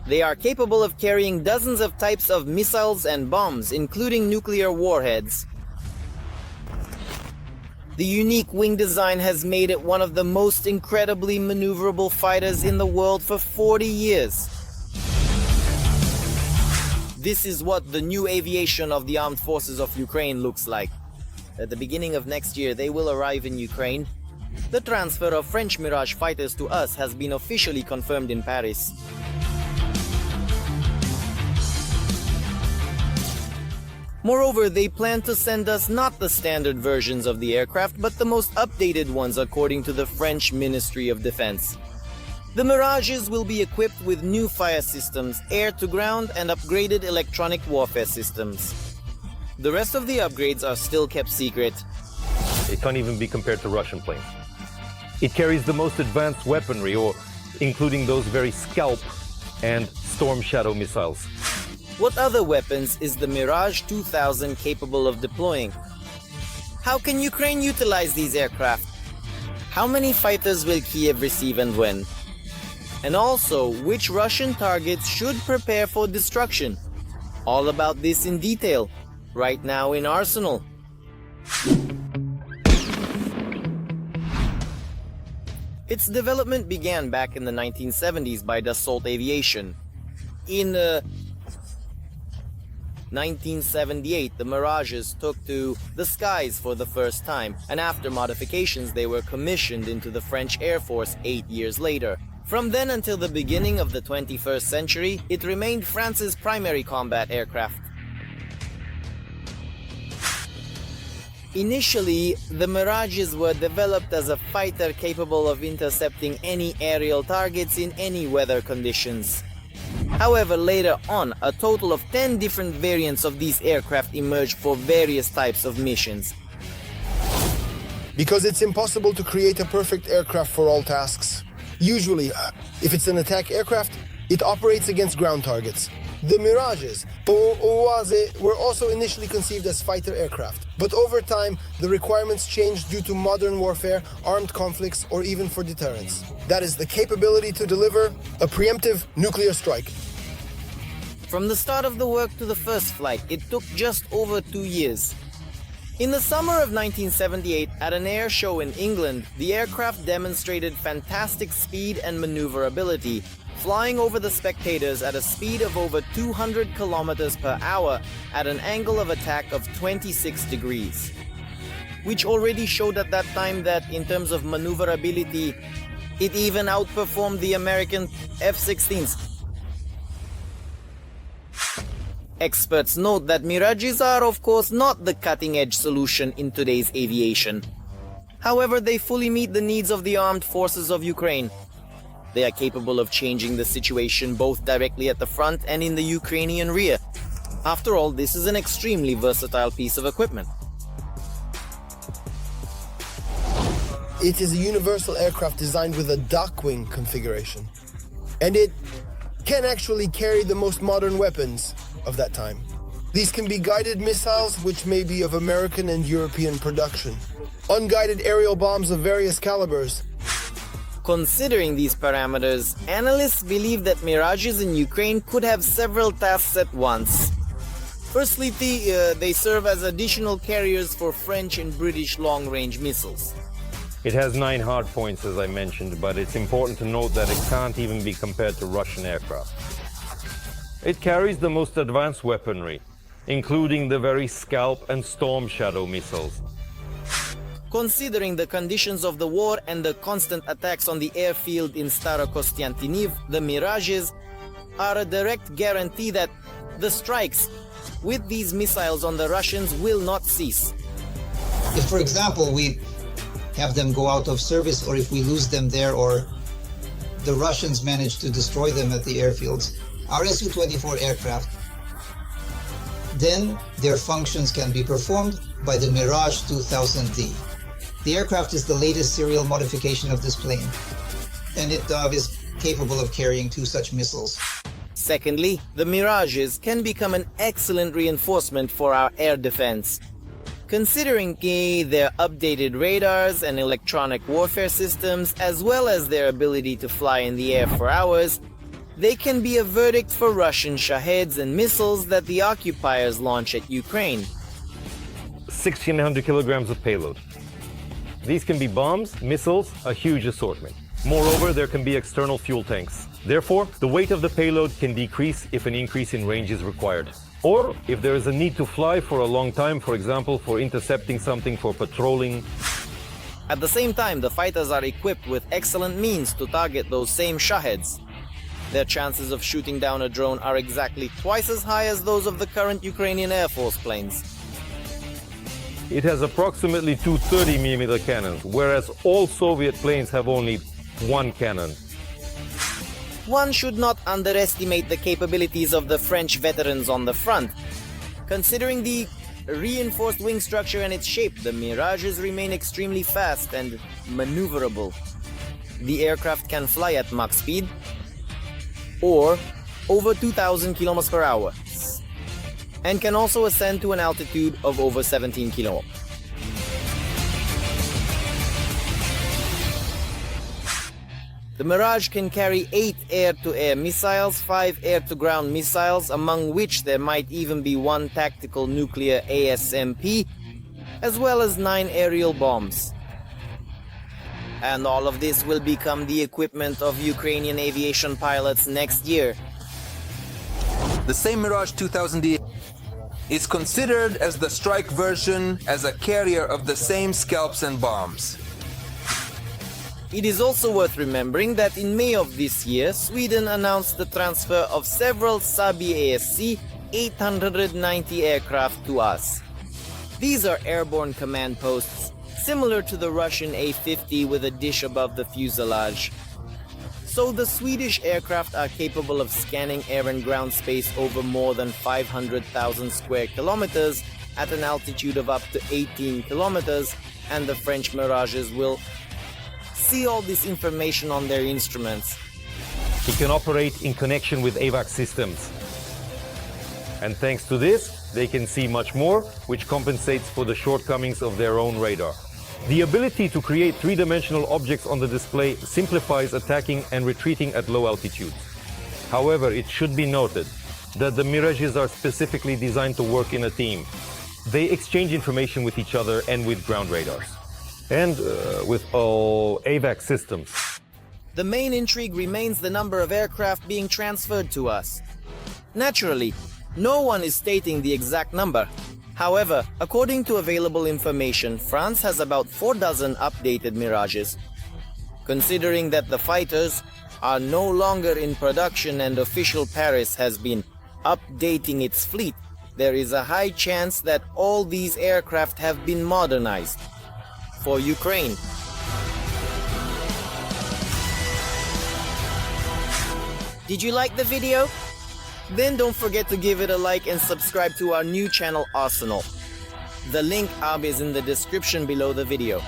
They are capable of carrying dozens of types of missiles and bombs, including nuclear warheads. The unique wing design has made it one of the most incredibly maneuverable fighters in the world for 40 years. This is what the new aviation of the armed forces of Ukraine looks like. At the beginning of next year, they will arrive in Ukraine. The transfer of French Mirage fighters to us has been officially confirmed in Paris. Moreover, they plan to send us not the standard versions of the aircraft, but the most updated ones according to the French Ministry of Defense. The Mirages will be equipped with new fire systems, air-to-ground, and upgraded electronic warfare systems. The rest of the upgrades are still kept secret. It can't even be compared to Russian planes. It carries the most advanced weaponry, including those very Scalp and Storm Shadow missiles. What other weapons is the Mirage 2000 capable of deploying? How can Ukraine utilize these aircraft? How many fighters will Kiev receive and when? And also, which Russian targets should prepare for destruction? All about this in detail, right now in Arsenal. Its development began back in the 1970s by Dassault Aviation. In 1978, the Mirages took to the skies for the first time, and after modifications they were commissioned into the French Air Force 8 years later. From then until the beginning of the 21st century, it remained France's primary combat aircraft. Initially, the Mirages were developed as a fighter capable of intercepting any aerial targets in any weather conditions. However, later on, a total of 10 different variants of these aircraft emerged for various types of missions. Because it's impossible to create a perfect aircraft for all tasks. Usually, if it's an attack aircraft, it operates against ground targets. The Mirages were also initially conceived as fighter aircraft, but over time, the requirements changed due to modern warfare, armed conflicts, or even for deterrence. That is the capability to deliver a preemptive nuclear strike. From the start of the work to the first flight, it took just over 2 years. In the summer of 1978, at an air show in England, the aircraft demonstrated fantastic speed and maneuverability, flying over the spectators at a speed of over 200 kilometers per hour at an angle of attack of 26 degrees. Which already showed at that time that, in terms of maneuverability, it even outperformed the American F-16s. Experts note that Mirages are, of course, not the cutting-edge solution in today's aviation. However, they fully meet the needs of the armed forces of Ukraine. They are capable of changing the situation both directly at the front and in the Ukrainian rear. After all, this is an extremely versatile piece of equipment. It is a universal aircraft designed with a duck wing configuration. And it can actually carry the most modern weapons of that time. These can be guided missiles, which may be of American and European production, unguided aerial bombs of various calibers. Considering these parameters, analysts believe that Mirages in Ukraine could have several tasks at once. Firstly, they serve as additional carriers for French and British long-range missiles. It has 9 hardpoints, as I mentioned, but it's important to note that it can't even be compared to Russian aircraft. It carries the most advanced weaponry, including the very Scalp and Storm Shadow missiles. Considering the conditions of the war and the constant attacks on the airfield in Starokostiantiniv, the Mirages are a direct guarantee that the strikes with these missiles on the Russians will not cease. If, for example, we have them go out of service, or if we lose them there, or the Russians manage to destroy them at the airfields, our Su-24 aircraft, then their functions can be performed by the Mirage 2000D. The aircraft is the latest serial modification of this plane, and it is capable of carrying 2 such missiles. Secondly, the Mirages can become an excellent reinforcement for our air defense. Considering their updated radars and electronic warfare systems, as well as their ability to fly in the air for hours, they can be a verdict for Russian warheads and missiles that the occupiers launch at Ukraine. 1,600 kilograms of payload. These can be bombs, missiles, a huge assortment. Moreover, there can be external fuel tanks. Therefore, the weight of the payload can decrease if an increase in range is required. Or if there is a need to fly for a long time, for example, for intercepting something, for patrolling. At the same time, the fighters are equipped with excellent means to target those same warheads. Their chances of shooting down a drone are exactly twice as high as those of the current Ukrainian Air Force planes. It has approximately two 30mm cannons, whereas all Soviet planes have only one cannon. One should not underestimate the capabilities of the French veterans on the front. Considering the reinforced wing structure and its shape, the Mirages remain extremely fast and maneuverable. The aircraft can fly at Mach speed or over 2,000 km per hour and can also ascend to an altitude of over 17 km. The Mirage can carry 8 air-to-air missiles, 5 air-to-ground missiles, among which there might even be 1 tactical nuclear ASMP, as well as 9 aerial bombs. And all of this will become the equipment of Ukrainian aviation pilots next year. The same Mirage 2000D is considered as the strike version, as a carrier of the same scalps and bombs. It is also worth remembering that in May of this year, Sweden announced the transfer of several Sukhois 890 aircraft to us. These are airborne command posts, similar to the Russian A-50 with a dish above the fuselage. So the Swedish aircraft are capable of scanning air and ground space over more than 500,000 square kilometers at an altitude of up to 18 kilometers, and the French Mirages will see all this information on their instruments. It can operate in connection with AVAX systems. And thanks to this, they can see much more, which compensates for the shortcomings of their own radar. The ability to create three-dimensional objects on the display simplifies attacking and retreating at low altitudes. However, it should be noted that the Mirages are specifically designed to work in a team. They exchange information with each other and with ground radars. And with all AVAX systems. The main intrigue remains the number of aircraft being transferred to us. Naturally, no one is stating the exact number. However, according to available information, France has about 4 dozen updated Mirages. Considering that the fighters are no longer in production and official Paris has been updating its fleet, there is a high chance that all these aircraft have been modernized for Ukraine. Did you like the video? Then don't forget to give it a like and subscribe to our new channel Arsenal. The link is in the description below the video.